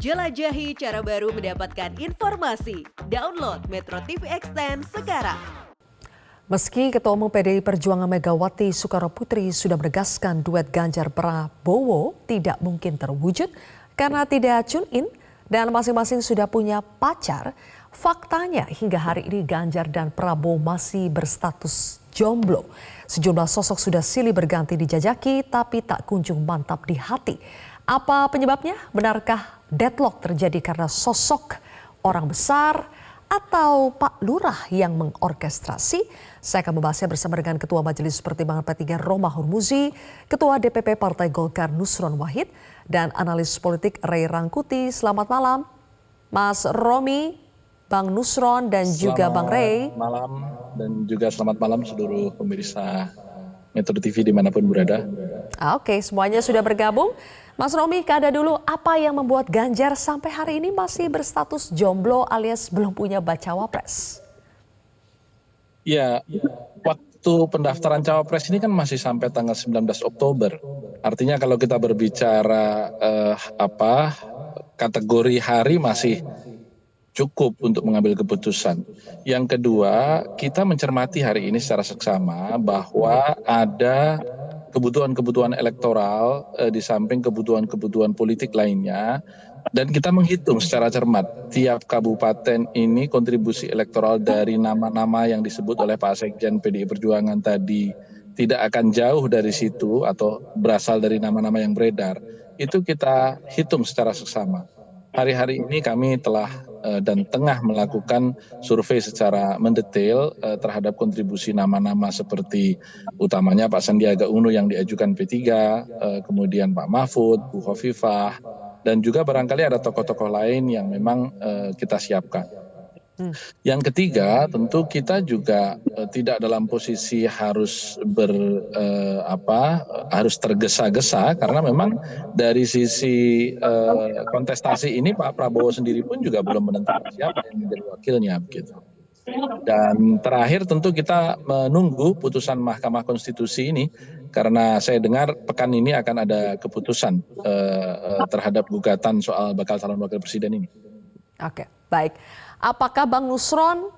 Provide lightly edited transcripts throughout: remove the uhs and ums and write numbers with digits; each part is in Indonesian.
Jelajahi cara baru mendapatkan informasi. Download Metro TV Extend sekarang. Meski Ketua Umum PDI Perjuangan Megawati Soekarnoputri sudah menegaskan duet Ganjar Prabowo tidak mungkin terwujud karena tidak tune in dan masing-masing sudah punya pacar, faktanya hingga hari ini Ganjar dan Prabowo masih berstatus jomblo. Sejumlah sosok sudah silih berganti dijajaki tapi tak kunjung mantap di hati. Apa penyebabnya? Benarkah deadlock terjadi karena sosok orang besar atau Pak Lurah yang mengorkestrasi? Saya akan membahasnya bersama dengan Ketua Majelis Pertimbangan P3 Roma Hurmuzi, Ketua DPP Partai Golkar Nusron Wahid, dan analis politik Ray Rangkuti. Selamat malam, Mas Romi, Bang Nusron, dan juga Bang Ray. Selamat malam dan juga selamat malam seluruh pemirsa Metro TV dimanapun berada. Oke, semuanya sudah bergabung. Mas Romi, kada dulu, apa yang membuat Ganjar sampai hari ini masih berstatus jomblo alias belum punya bacawa pres? Ya, waktu pendaftaran cawapres ini kan masih sampai tanggal 19 Oktober. Artinya kalau kita berbicara kategori hari masih cukup untuk mengambil keputusan. Yang kedua, kita mencermati hari ini secara seksama bahwa ada kebutuhan-kebutuhan elektoral di samping kebutuhan-kebutuhan politik lainnya, dan kita menghitung secara cermat tiap kabupaten ini kontribusi elektoral dari nama-nama yang disebut oleh Pak Sekjen PDI Perjuangan tadi tidak akan jauh dari situ atau berasal dari nama-nama yang beredar. Itu kita hitung secara seksama. Hari-hari ini kami telah dan tengah melakukan survei secara mendetail terhadap kontribusi nama-nama seperti utamanya Pak Sandiaga Uno yang diajukan P3, kemudian Pak Mahfud, Bu Khofifah, dan juga barangkali ada tokoh-tokoh lain yang memang kita siapkan. Yang ketiga, tentu kita juga tidak dalam posisi harus harus tergesa-gesa karena memang dari sisi kontestasi ini Pak Prabowo sendiri pun juga belum menentukan siapa yang menjadi wakilnya begitu. Dan terakhir tentu kita menunggu putusan Mahkamah Konstitusi ini karena saya dengar pekan ini akan ada keputusan terhadap gugatan soal bakal calon wakil presiden ini. Oke, baik. Apakah Bang Nusron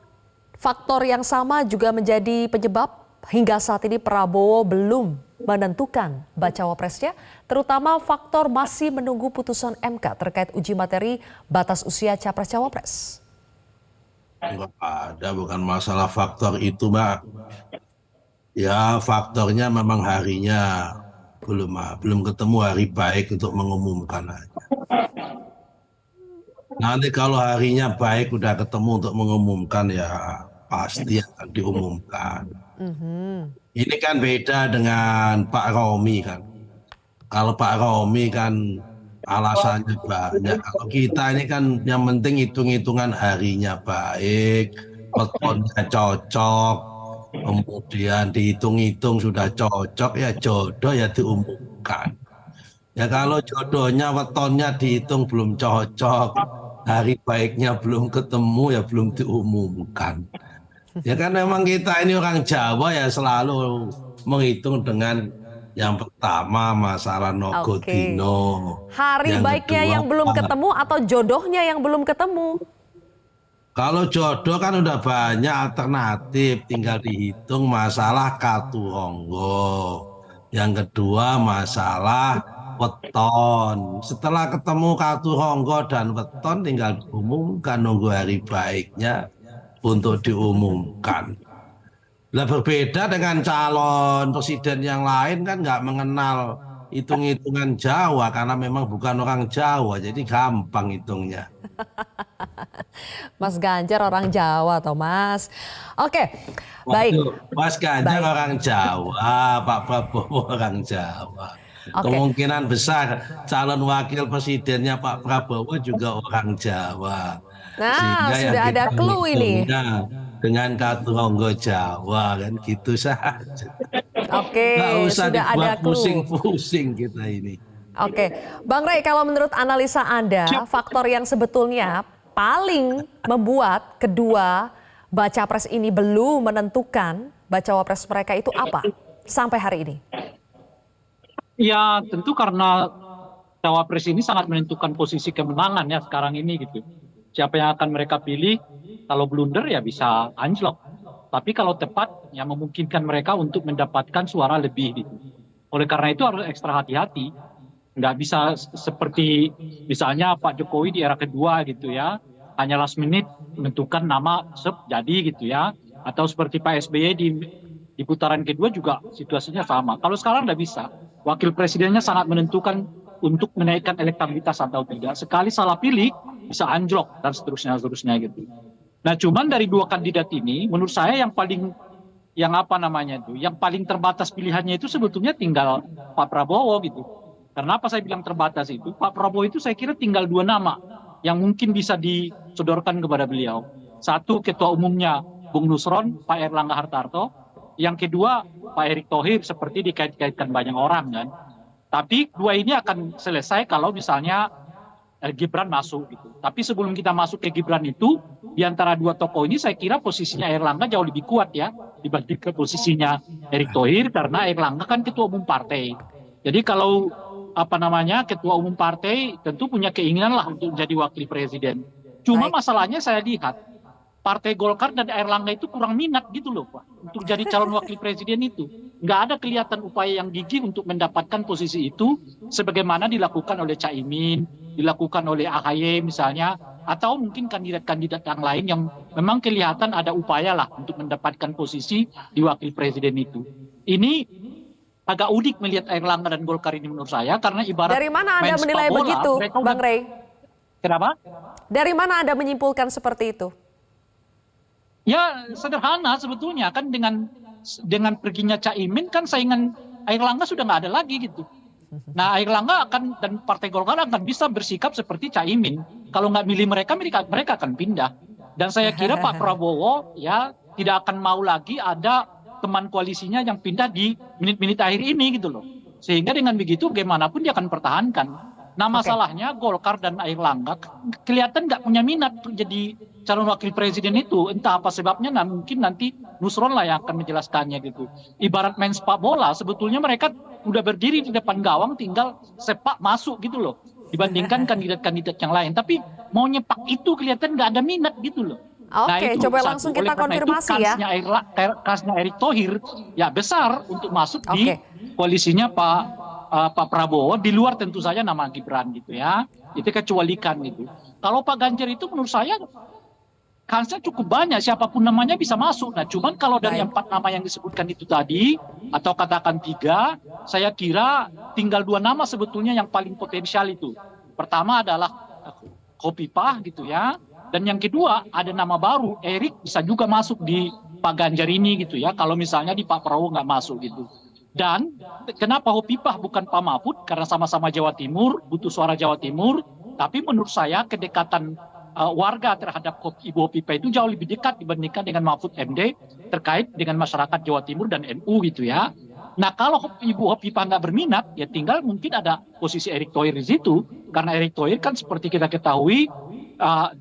faktor yang sama juga menjadi penyebab hingga saat ini Prabowo belum menentukan bacawa presnya, terutama faktor masih menunggu putusan MK terkait uji materi batas usia capres-cawapres? Enggak ada, bukan masalah faktor itu, Mbak. Ya, faktornya memang harinya belum ketemu hari baik untuk mengumumkan aja. Nanti kalau harinya baik udah ketemu untuk mengumumkan ya pasti akan diumumkan. Ini kan beda dengan Pak Romi kan. Kalau Pak Romi kan alasannya banyak. Kalau kita ini kan yang penting hitung-hitungan harinya baik, wetonnya cocok, kemudian dihitung-hitung sudah cocok ya jodoh ya diumumkan. Ya kalau jodohnya wetonnya dihitung belum cocok, hari baiknya belum ketemu ya belum diumumkan. Ya kan memang kita ini orang Jawa ya selalu menghitung dengan yang pertama masalah Nogodino. Hari baiknya yang belum ketemu atau jodohnya yang belum ketemu? Kalau jodoh kan udah banyak alternatif, tinggal dihitung masalah Katuhonggo. Yang kedua masalah weton. Setelah ketemu Katuhonggo dan weton tinggal diumumkan, nunggu hari baiknya untuk diumumkan. Nah, berbeda dengan calon presiden yang lain kan nggak mengenal hitung-hitungan Jawa karena memang bukan orang Jawa, jadi gampang hitungnya. Mas Ganjar orang Jawa toh Mas. Oke, baik. Mas Ganjar orang Jawa, Pak Prabowo orang Jawa. Kemungkinan besar calon wakil presidennya Pak Prabowo juga orang Jawa. Nah, sehingga sudah ada clue ini. Dengan Katuhonggo Jawa kan gitu saja. Oke, nggak usah sudah ada clue. Pusing-pusing kita ini. Oke, Bang Ray, kalau menurut analisa Anda, faktor yang sebetulnya paling membuat kedua baca pres ini belum menentukan bacawa pres mereka itu apa sampai hari ini? Ya tentu karena cawapres ini sangat menentukan posisi kemenangan ya sekarang ini gitu. Siapa yang akan mereka pilih, kalau blunder ya bisa anjlok. Tapi kalau tepat, ya memungkinkan mereka untuk mendapatkan suara lebih gitu. Oleh karena itu harus ekstra hati-hati. Nggak bisa seperti misalnya Pak Jokowi di era kedua gitu ya, hanya last minute menentukan nama jadi gitu ya. Atau seperti Pak SBY di putaran kedua juga situasinya sama. Kalau sekarang nggak bisa. Wakil presidennya sangat menentukan untuk menaikkan elektabilitas atau tidak. Sekali salah pilih, bisa anjlok dan seterusnya gitu. Nah, cuman dari dua kandidat ini, menurut saya yang paling yang paling terbatas pilihannya itu sebetulnya tinggal Pak Prabowo gitu. Kenapa saya bilang terbatas itu? Pak Prabowo itu saya kira tinggal dua nama yang mungkin bisa disodorkan kepada beliau. Satu, ketua umumnya Bung Nusron, Pak Erlangga Hartarto. Yang kedua, Pak Erick Thohir, seperti dikait-kaitkan banyak orang kan. Tapi dua ini akan selesai kalau misalnya Gibran masuk gitu. Tapi sebelum kita masuk ke Gibran itu, di antara dua tokoh ini saya kira posisinya Erlangga jauh lebih kuat ya dibanding ke posisinya Erick Thohir, karena Erlangga kan ketua umum partai. Jadi kalau ketua umum partai tentu punya keinginan lah untuk menjadi wakil presiden. Cuma masalahnya saya lihat Partai Golkar dan Erlangga itu kurang minat gitu loh Pak, untuk jadi calon wakil presiden itu. Nggak ada kelihatan upaya yang gigih untuk mendapatkan posisi itu sebagaimana dilakukan oleh Caimin, dilakukan oleh AHY misalnya, atau mungkin kandidat-kandidat yang lain yang memang kelihatan ada upaya lah untuk mendapatkan posisi di wakil presiden itu. Ini agak unik melihat Erlangga dan Golkar ini menurut saya, karena ibarat Dari mana Anda main menilai sepak bola, begitu, Bang Rey? Kenapa? Dari mana Anda menyimpulkan seperti itu? Ya sederhana sebetulnya kan, dengan perginya Caimin kan saingan Airlangga sudah nggak ada lagi gitu. Nah Airlangga dan Partai Golkar akan bisa bersikap seperti Caimin. Kalau nggak milih mereka akan pindah. Dan saya kira Pak Prabowo ya tidak akan mau lagi ada teman koalisinya yang pindah di menit-menit akhir ini gitu loh. Sehingga dengan begitu bagaimanapun dia akan pertahankan. Nah masalahnya Golkar dan Airlangga kelihatan nggak punya minat untuk jadi calon wakil presiden itu. Entah apa sebabnya, nah mungkin nanti Nusron lah yang akan menjelaskannya gitu. Ibarat main sepak bola, sebetulnya mereka udah berdiri di depan gawang tinggal sepak masuk gitu loh. Dibandingkan kandidat-kandidat yang lain. Tapi mau nyepak itu kelihatan nggak ada minat gitu loh. Oke, coba langsung kita konfirmasi ya. Kansnya Erick Thohir ya besar untuk masuk di koalisinya Pak Prabowo, di luar tentu saja nama Gibran gitu ya. Itu kecualikan gitu. Kalau Pak Ganjar itu menurut saya kansnya cukup banyak, siapapun namanya bisa masuk. Nah cuman kalau dari 4 nama yang disebutkan itu tadi, atau katakan 3, saya kira tinggal 2 nama sebetulnya yang paling potensial itu. Pertama adalah Khofifah gitu ya. Dan yang kedua ada nama baru, Erick bisa juga masuk di Pak Ganjar ini gitu ya. Kalau misalnya di Pak Prabowo nggak masuk gitu. Dan kenapa Khofifah bukan Pak Mahfud? Karena sama-sama Jawa Timur, butuh suara Jawa Timur. Tapi menurut saya kedekatan warga terhadap Ibu Khofifah itu jauh lebih dekat dibandingkan dengan Mahfud MD terkait dengan masyarakat Jawa Timur dan NU gitu ya. Nah kalau Ibu Khofifah nggak berminat, ya tinggal mungkin ada posisi Erick Thohir di situ. Karena Erick Thohir kan seperti kita ketahui,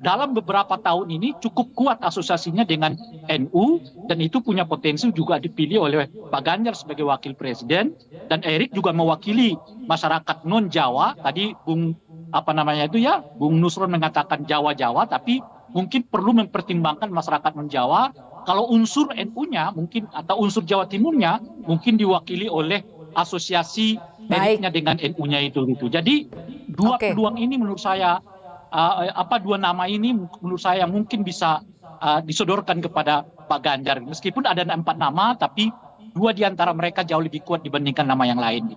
dalam beberapa tahun ini cukup kuat asosiasinya dengan NU, dan itu punya potensi juga dipilih oleh Pak Ganjar sebagai wakil presiden, dan Erick juga mewakili masyarakat non Jawa. Tadi Bung Nusron mengatakan Jawa-Jawa, tapi mungkin perlu mempertimbangkan masyarakat non Jawa. Kalau unsur NU-nya mungkin atau unsur Jawa Timurnya mungkin diwakili oleh asosiasi Ericknya dengan NU-nya itu gitu. Jadi dua peluang ini menurut saya, dua nama ini menurut saya mungkin bisa disodorkan kepada Pak Ganjar. Meskipun ada 4 nama, tapi 2 di antara mereka jauh lebih kuat dibandingkan nama yang lain.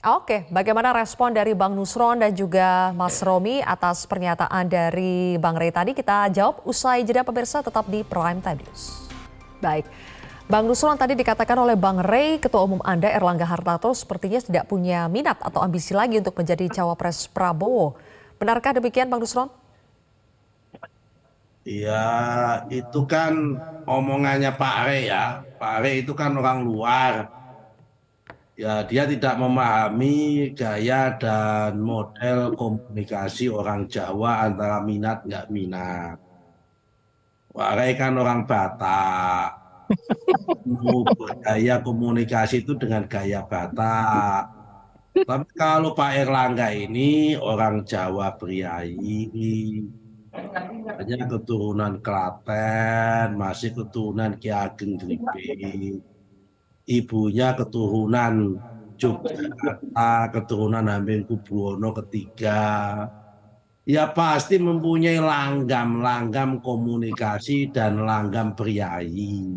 Oke, bagaimana respon dari Bang Nusron dan juga Mas Romi atas pernyataan dari Bang Rey tadi? Kita jawab usai jeda, pemirsa, tetap di Prime Time News. Baik, Bang Nusron, tadi dikatakan oleh Bang Rey, Ketua Umum Anda Erlangga Hartarto sepertinya tidak punya minat atau ambisi lagi untuk menjadi cawapres Prabowo. Benarkah demikian Bang Nusron? Ya itu kan omongannya Pak Rey ya. Pak Rey itu kan orang luar. Ya dia tidak memahami gaya dan model komunikasi orang Jawa antara minat nggak minat. Pak Rey kan orang Batak. Gaya komunikasi itu dengan gaya Batak. Tapi kalau Pak Erlangga ini orang Jawa Priai, hanya keturunan Klaten, masih keturunan Ki Ageng Gripik, ibunya keturunan Yogyakarta, keturunan Hamengkubuwono III. Ya pasti mempunyai langgam-langgam komunikasi dan langgam priayi.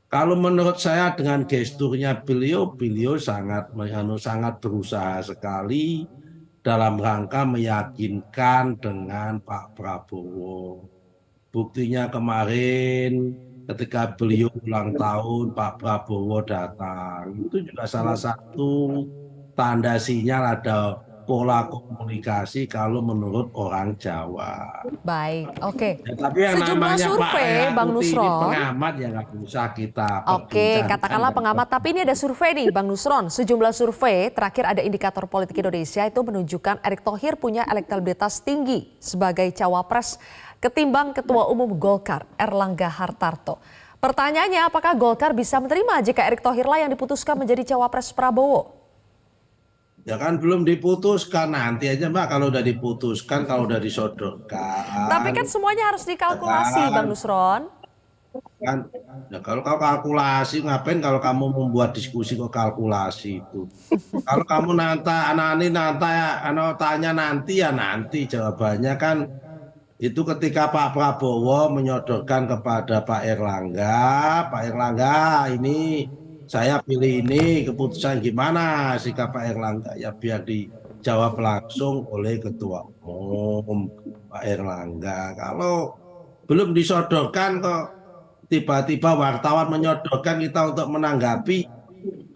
Kalau menurut saya dengan gesturnya beliau sangat berusaha sekali dalam rangka meyakinkan dengan Pak Prabowo. Buktinya kemarin ketika beliau ulang tahun, Pak Prabowo datang. Itu juga salah satu tanda sinyal ada pola komunikasi kalau menurut orang Jawa. Baik, oke. Ya, tapi yang Sejumlah namanya Pak survei, Bang Herakuti ini Nusron. pengamat ya nggak usah kita Oke, perbincangkan. katakanlah pengamat, tapi ini ada survei nih Bang Nusron. Sejumlah survei, terakhir ada indikator politik Indonesia itu menunjukkan Erick Thohir punya elektabilitas tinggi sebagai cawapres ketimbang Ketua Umum Golkar, Erlangga Hartarto. Pertanyaannya, apakah Golkar bisa menerima jika Erick Thohir lah yang diputuskan menjadi cawapres Prabowo? Ya kan belum diputuskan, nanti aja Mbak kalau udah diputuskan, kalau udah disodorkan. Tapi kan semuanya harus dikalkulasi Ya kan? Bang Nusron. Kan ya kalau kau kalkulasi ngapain kalau kamu membuat diskusi kok kalkulasi itu. Kalau kamu tanya nanti ya nanti jawabannya kan itu ketika Pak Prabowo menyodorkan kepada Pak Erlangga ini saya pilih ini, keputusan gimana sikap Pak Erlangga, ya biar dijawab langsung oleh Ketua Umum Pak Erlangga. Kalau belum disodorkan kok tiba-tiba wartawan menyodorkan kita untuk menanggapi,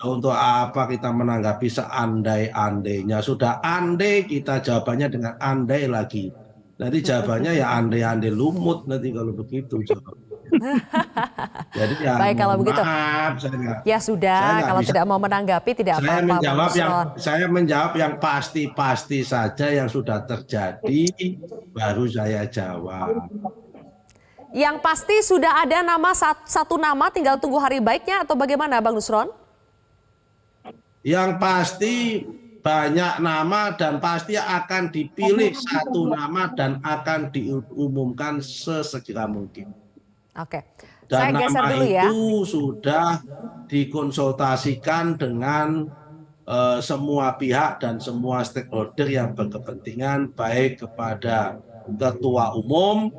untuk apa kita menanggapi seandai-andainya, sudah andai kita jawabannya dengan andai lagi. Nanti jawabannya ya andai-andai lumut nanti kalau begitu jawabannya. Jadi ya Baik kalau begitu. Maaf, Ya sudah, kalau tidak mau menanggapi tidak apa-apa Bang Nusron. Saya menjawab yang pasti-pasti saja yang sudah terjadi baru saya jawab. Yang pasti sudah ada nama satu nama, tinggal tunggu hari baiknya atau bagaimana Bang Nusron? Yang pasti banyak nama dan pasti akan dipilih satu nama dan akan diumumkan sesegera mungkin. Oke, saya Dan geser nama dulu ya. itu sudah dikonsultasikan dengan semua pihak dan semua stakeholder yang berkepentingan, baik kepada Ketua Umum,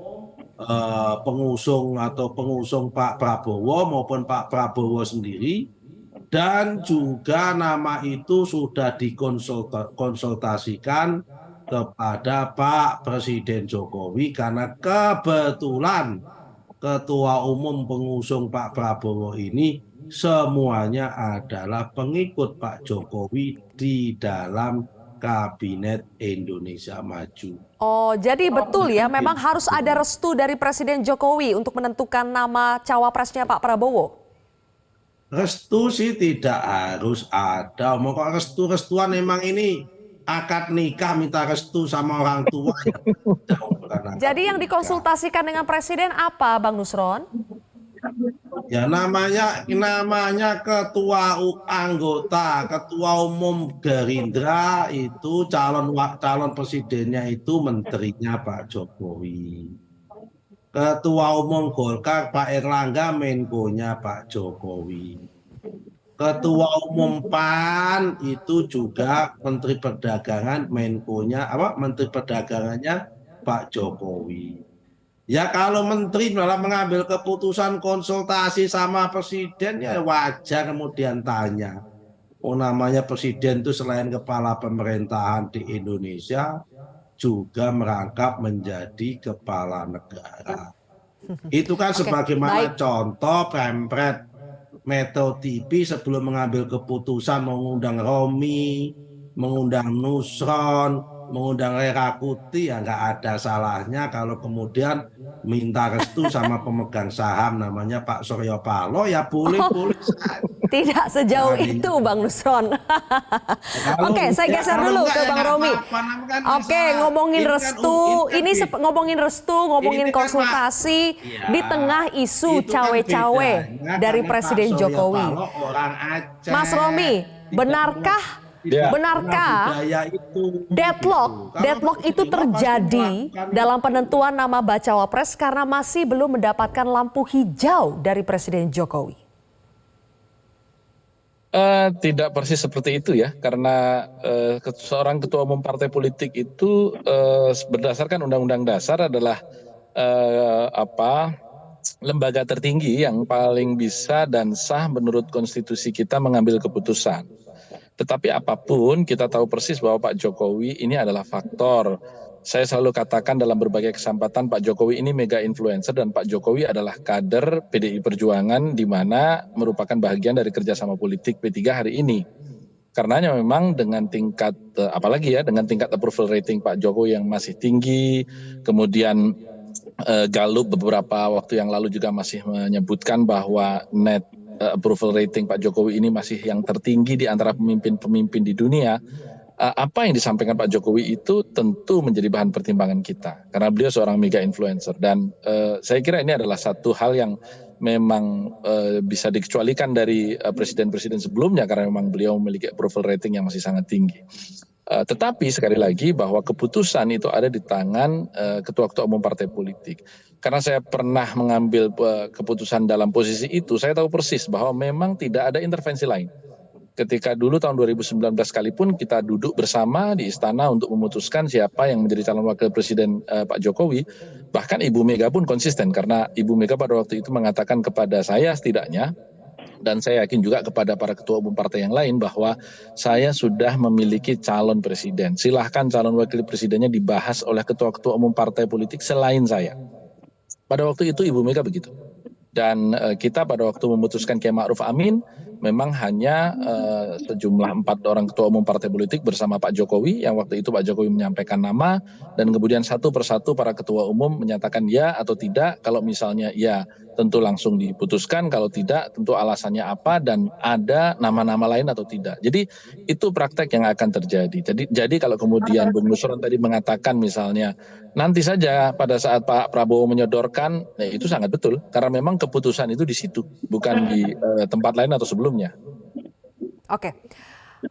pengusung Pak Prabowo maupun Pak Prabowo sendiri, dan juga nama itu sudah dikonsultasikan kepada Pak Presiden Jokowi karena kebetulan Ketua Umum pengusung Pak Prabowo ini semuanya adalah pengikut Pak Jokowi di dalam Kabinet Indonesia Maju. Oh, jadi betul ya, memang harus ada restu dari Presiden Jokowi untuk menentukan nama cawapresnya Pak Prabowo? Restu sih tidak harus ada. Mau kok restuan memang ini akad nikah minta restu sama orang tua. Jadi yang dikonsultasikan dengan Presiden apa Bang Nusron? Ya namanya ketua anggota, ketua umum Gerindra itu calon presidennya itu menterinya Pak Jokowi. Ketua umum Golkar Pak Erlangga menkonya Pak Jokowi. Ketua umum PAN itu juga Menteri Perdagangan, Menteri Perdagangannya Pak Jokowi. Ya kalau menteri dalam mengambil keputusan konsultasi sama presiden ya wajar kemudian tanya. Oh namanya presiden itu selain kepala pemerintahan di Indonesia juga merangkap menjadi kepala negara. Itu kan sebagaimana contoh Pempret Metro TV sebelum mengambil keputusan mengundang Romi, mengundang Nusron, mengundang Herakuti, ya nggak ada salahnya kalau kemudian minta restu sama pemegang saham namanya Pak Surya Paloh, ya boleh-boleh saja. Tidak sejauh itu Bang Nusron. Oke, saya geser dulu ke Bang Romi. Oke, ngomongin restu, ini ngomongin restu, ngomongin konsultasi di tengah isu cawe-cawe dari Presiden Jokowi. Mas Romi, benarkah Ya. Benarkah budaya itu deadlock itu terjadi dalam penentuan nama bacawa pres karena masih belum mendapatkan lampu hijau dari Presiden Jokowi? Tidak persis seperti itu ya, karena seorang ketua umum partai politik itu berdasarkan Undang-Undang Dasar adalah lembaga tertinggi yang paling bisa dan sah menurut konstitusi kita mengambil keputusan. Tetapi apapun kita tahu persis bahwa Pak Jokowi ini adalah faktor. Saya selalu katakan dalam berbagai kesempatan Pak Jokowi ini mega influencer dan Pak Jokowi adalah kader PDI Perjuangan di mana merupakan bagian dari kerjasama politik P3 hari ini. Karenanya memang dengan tingkat apalagi ya dengan tingkat approval rating Pak Jokowi yang masih tinggi, kemudian Gallup beberapa waktu yang lalu juga masih menyebutkan bahwa net approval rating Pak Jokowi ini masih yang tertinggi di antara pemimpin-pemimpin di dunia. Apa yang disampaikan Pak Jokowi itu tentu menjadi bahan pertimbangan kita karena beliau seorang mega influencer dan saya kira ini adalah satu hal yang memang bisa dikecualikan dari presiden-presiden sebelumnya karena memang beliau memiliki approval rating yang masih sangat tinggi. Tetapi sekali lagi bahwa keputusan itu ada di tangan ketua-ketua umum partai politik. Karena saya pernah mengambil keputusan dalam posisi itu, saya tahu persis bahwa memang tidak ada intervensi lain. Ketika dulu tahun 2019 sekalipun kita duduk bersama di istana untuk memutuskan siapa yang menjadi calon wakil presiden Pak Jokowi, bahkan Ibu Mega pun konsisten karena Ibu Mega pada waktu itu mengatakan kepada saya setidaknya, dan saya yakin juga kepada para ketua umum partai yang lain bahwa saya sudah memiliki calon presiden. Silahkan calon wakil presidennya dibahas oleh ketua-ketua umum partai politik selain saya. Pada waktu itu Ibu Mega begitu. Dan kita pada waktu memutuskan Kiai Ma'ruf Amin memang hanya sejumlah 4 orang ketua umum partai politik bersama Pak Jokowi yang waktu itu Pak Jokowi menyampaikan nama dan kemudian satu persatu para ketua umum menyatakan ya atau tidak. Kalau misalnya ya tentu langsung diputuskan, kalau tidak tentu alasannya apa dan ada nama-nama lain atau tidak. Jadi itu praktek yang akan terjadi. Jadi kalau kemudian Bung Nusron tadi mengatakan misalnya nanti saja pada saat Pak Prabowo menyodorkan, ya itu sangat betul karena memang keputusan itu di situ, bukan di tempat lain atau sebelumnya. Oke.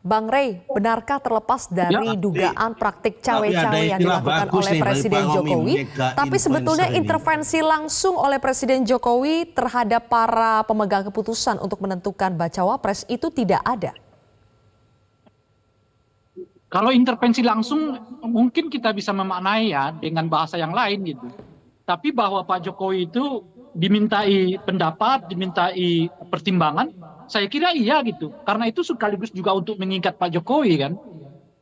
Bang Rey, benarkah terlepas dari dugaan praktik cawe-cawe yang dilakukan oleh Presiden Jokowi, tapi sebetulnya intervensi langsung oleh Presiden Jokowi terhadap para pemegang keputusan untuk menentukan bacawa pres itu tidak ada? Kalau intervensi langsung mungkin kita bisa memaknai ya dengan bahasa yang lain gitu. Tapi bahwa Pak Jokowi itu dimintai pendapat, dimintai pertimbangan, saya kira iya gitu. Karena itu sekaligus juga untuk mengikat Pak Jokowi kan.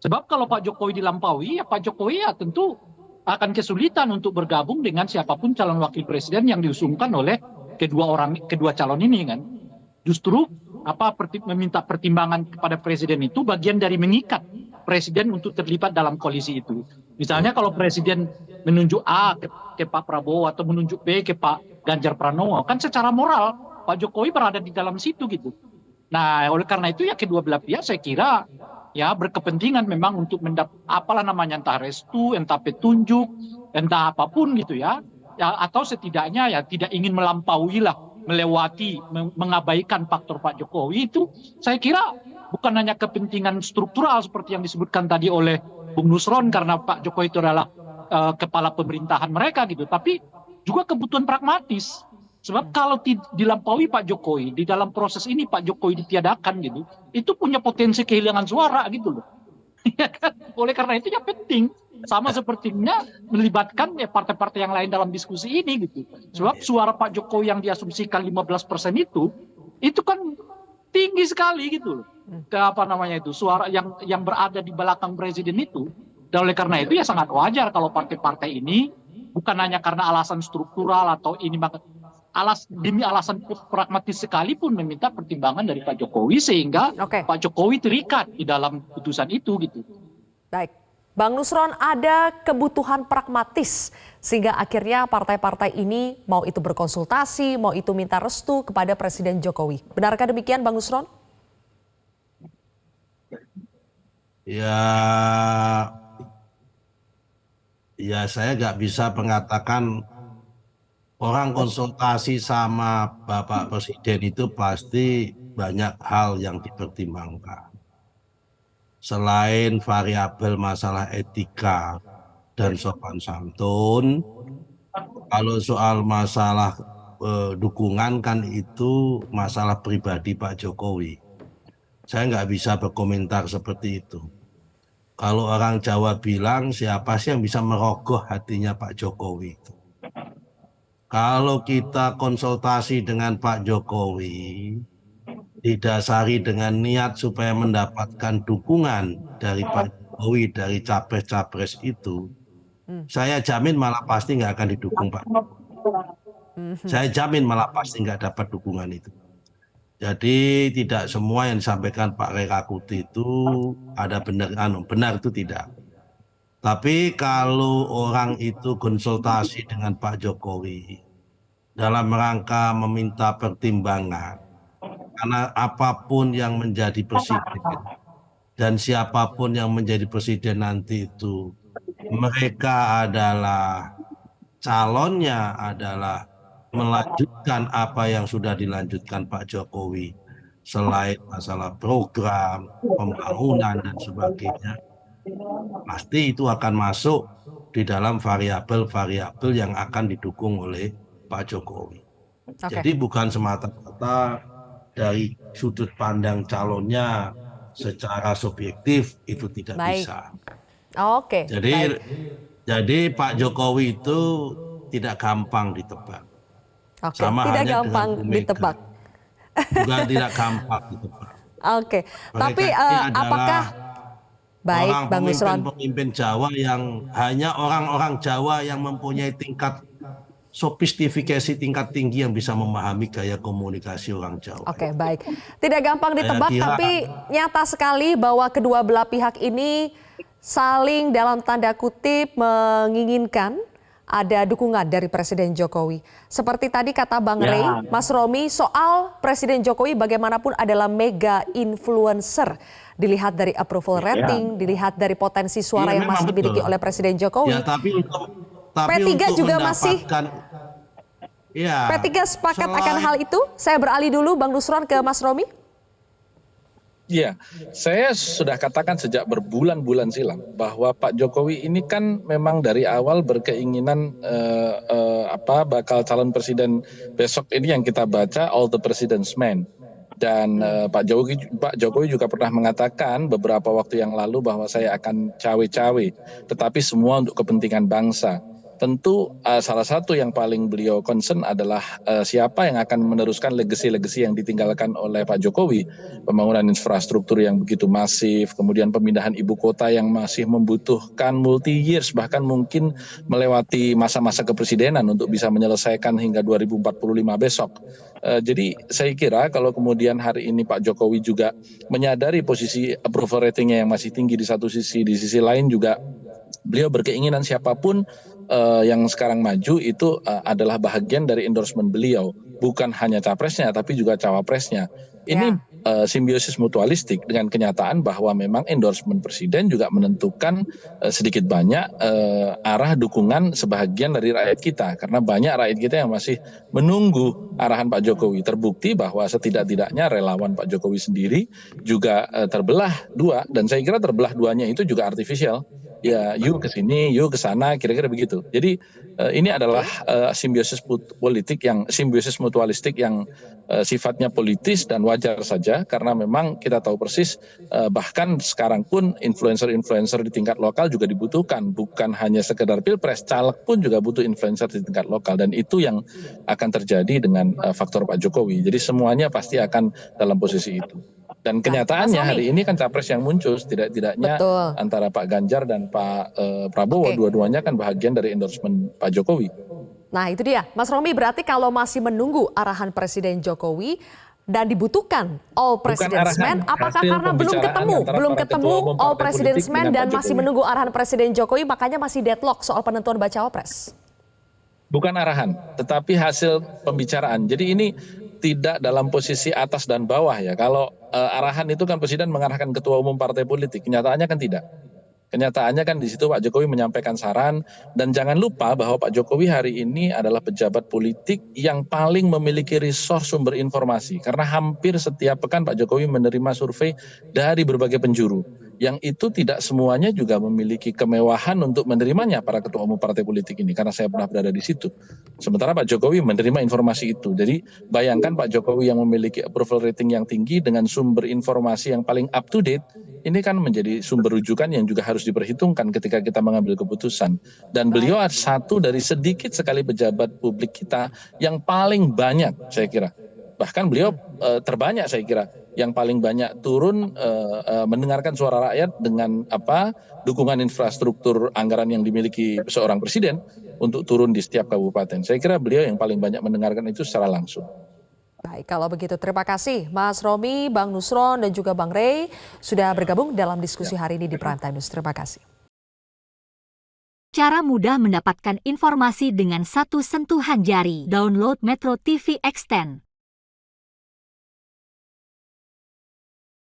Sebab kalau Pak Jokowi dilampaui, ya Pak Jokowi ya tentu akan kesulitan untuk bergabung dengan siapapun calon wakil presiden yang diusungkan oleh kedua calon ini kan. Justru meminta pertimbangan kepada presiden itu bagian dari mengikat presiden untuk terlibat dalam koalisi itu. Misalnya kalau presiden menunjuk A ke Pak Prabowo atau menunjuk B ke Pak Ganjar Pranowo, kan secara moral Pak Jokowi berada di dalam situ gitu. Nah, oleh karena itu ya kedua belah pihak saya kira ya berkepentingan memang untuk apalah namanya entah restu, entah petunjuk, entah apapun gitu ya. Atau setidaknya ya tidak ingin melampaui lah, melewati, mengabaikan faktor Pak Jokowi itu saya kira bukan hanya kepentingan struktural seperti yang disebutkan tadi oleh Bung Nusron karena Pak Jokowi itu adalah kepala pemerintahan mereka gitu, tapi juga kebutuhan pragmatis. Sebab kalau dilampaui Pak Jokowi, di dalam proses ini Pak Jokowi ditiadakan gitu, itu punya potensi kehilangan suara gitu loh. Ya kan? Oleh karena itu ya penting. Sama sepertinya melibatkan partai-partai yang lain dalam diskusi ini gitu. Sebab suara Pak Jokowi yang diasumsikan 15% itu kan tinggi sekali gitu loh. Suara yang berada di belakang presiden itu. Dan oleh karena itu ya sangat wajar kalau partai-partai ini bukan hanya karena alasan struktural atau ini demi alasan pragmatis sekalipun meminta pertimbangan dari Pak Jokowi sehingga Pak Jokowi terikat di dalam putusan itu gitu. Baik, Bang Nusron, ada kebutuhan pragmatis sehingga akhirnya partai-partai ini mau itu berkonsultasi, mau itu minta restu kepada Presiden Jokowi. Benarkah demikian, Bang Nusron? Ya saya nggak bisa mengatakan orang konsultasi sama Bapak Presiden itu pasti banyak hal yang dipertimbangkan. selain variabel masalah etika dan sopan santun, kalau soal masalah dukungan kan itu masalah pribadi Pak Jokowi. Saya nggak bisa berkomentar seperti itu. Kalau orang Jawa bilang, siapa sih yang bisa merogoh hatinya Pak Jokowi? Kalau kita konsultasi dengan Pak Jokowi, didasari dengan niat supaya mendapatkan dukungan dari Pak Jokowi, dari capres-capres itu, saya jamin malah pasti nggak akan didukung Pak. Saya jamin malah pasti nggak dapat dukungan itu. Jadi tidak semua yang disampaikan Pak Rekakuti itu ada benar itu tidak. Tapi kalau orang itu konsultasi dengan Pak Jokowi dalam rangka meminta pertimbangan, karena apapun yang menjadi presiden dan siapapun yang menjadi presiden nanti itu, mereka adalah calonnya adalah melanjutkan apa yang sudah dilanjutkan Pak Jokowi, selain masalah program, pembangunan dan sebagainya, pasti itu akan masuk di dalam variabel-variabel yang akan didukung oleh Pak Jokowi. Jadi bukan semata-mata dari sudut pandang calonnya secara subjektif itu tidak bisa. Jadi Pak Jokowi itu tidak gampang ditebak. Sama tidak halnya gampang dengan Bu Mega. ditebak. Juga tidak gampang ditebak. Tapi apakah baik Bang Nusron? Pemimpin Jawa yang hanya orang-orang Jawa yang mempunyai tingkat sofistikasi tingkat tinggi yang bisa memahami gaya komunikasi orang Jawa. Baik. Tidak gampang ditebak, tapi nyata sekali bahwa kedua belah pihak ini saling dalam tanda kutip menginginkan ada dukungan dari Presiden Jokowi. Seperti tadi kata Bang Rey, Mas Romi, soal Presiden Jokowi bagaimanapun adalah mega influencer. Dilihat dari approval rating, dilihat dari potensi suara yang masih dimiliki oleh Presiden Jokowi. Ya, tapi P3 juga masih. P3 sepakat akan hal itu. Saya beralih dulu Bang Nusron ke Mas Romi. Ya, saya sudah katakan sejak berbulan-bulan silam bahwa Pak Jokowi ini kan memang dari awal berkeinginan bakal calon presiden besok ini yang kita baca all the president's man. Dan Pak Jokowi juga pernah mengatakan beberapa waktu yang lalu bahwa saya akan cawe-cawe, tetapi semua untuk kepentingan bangsa. Tentu salah satu yang paling beliau concern adalah siapa yang akan meneruskan legasi-legasi yang ditinggalkan oleh Pak Jokowi. Pembangunan infrastruktur yang begitu masif, kemudian pemindahan ibu kota yang masih membutuhkan multi years, bahkan mungkin melewati masa-masa kepresidenan untuk bisa menyelesaikan hingga 2045 besok. Jadi saya kira kalau kemudian hari ini Pak Jokowi juga menyadari posisi approval ratingnya yang masih tinggi di satu sisi, di sisi lain juga beliau berkeinginan siapapun yang sekarang maju itu adalah bahagian dari endorsement beliau, bukan hanya capresnya tapi juga cawapresnya. Ini simbiosis mutualistik dengan kenyataan bahwa memang endorsement presiden juga menentukan sedikit banyak arah dukungan sebahagian dari rakyat kita, karena banyak rakyat kita yang masih menunggu arahan Pak Jokowi. Terbukti bahwa setidak-tidaknya relawan Pak Jokowi sendiri juga terbelah dua, dan saya kira terbelah duanya itu juga artifisial. Ya, you ke sini, you ke sana, kira-kira begitu. Jadi ini adalah simbiosis mutualistik yang sifatnya politis dan wajar saja, karena memang kita tahu persis bahkan sekarang pun influencer-influencer di tingkat lokal juga dibutuhkan, bukan hanya sekedar pilpres, caleg pun juga butuh influencer di tingkat lokal, dan itu yang akan terjadi dengan faktor Pak Jokowi. Jadi semuanya pasti akan dalam posisi itu. Dan kenyataannya hari ini kan capres yang muncul setidak-tidaknya antara Pak Ganjar dan Pak Prabowo, dua-duanya kan bahagian dari endorsement Pak Jokowi. Nah itu dia, Mas Romi, berarti kalau masih menunggu arahan Presiden Jokowi dan dibutuhkan all president's man, apakah karena belum ketemu all president's man dan masih menunggu arahan Presiden Jokowi, makanya masih deadlock soal penentuan bacawa pres? Bukan arahan, tetapi hasil pembicaraan. Jadi ini tidak dalam posisi atas dan bawah ya. Kalau arahan itu kan presiden mengarahkan ketua umum partai politik, kenyataannya kan tidak. Kenyataannya kan di situ Pak Jokowi menyampaikan saran, dan jangan lupa bahwa Pak Jokowi hari ini adalah pejabat politik yang paling memiliki resource sumber informasi, karena hampir setiap pekan Pak Jokowi menerima survei dari berbagai penjuru. yang itu tidak semuanya juga memiliki kemewahan untuk menerimanya para ketua umum partai politik ini, karena saya pernah berada di situ. Sementara Pak Jokowi menerima informasi itu. Jadi bayangkan Pak Jokowi yang memiliki approval rating yang tinggi dengan sumber informasi yang paling up to date, ini kan menjadi sumber rujukan yang juga harus diperhitungkan ketika kita mengambil keputusan. Dan beliau satu dari sedikit sekali pejabat publik kita yang paling banyak, saya kira. Bahkan beliau terbanyak, saya kira, yang paling banyak turun mendengarkan suara rakyat dengan dukungan infrastruktur anggaran yang dimiliki seorang presiden untuk turun di setiap kabupaten. Saya kira beliau yang paling banyak mendengarkan itu secara langsung. Baik, kalau begitu terima kasih Mas Romi, Bang Nusron, dan juga Bang Rey sudah bergabung dalam diskusi hari ini di Prime Time News. Terima kasih. Cara mudah mendapatkan informasi dengan satu sentuhan jari. Download Metro TV Extend.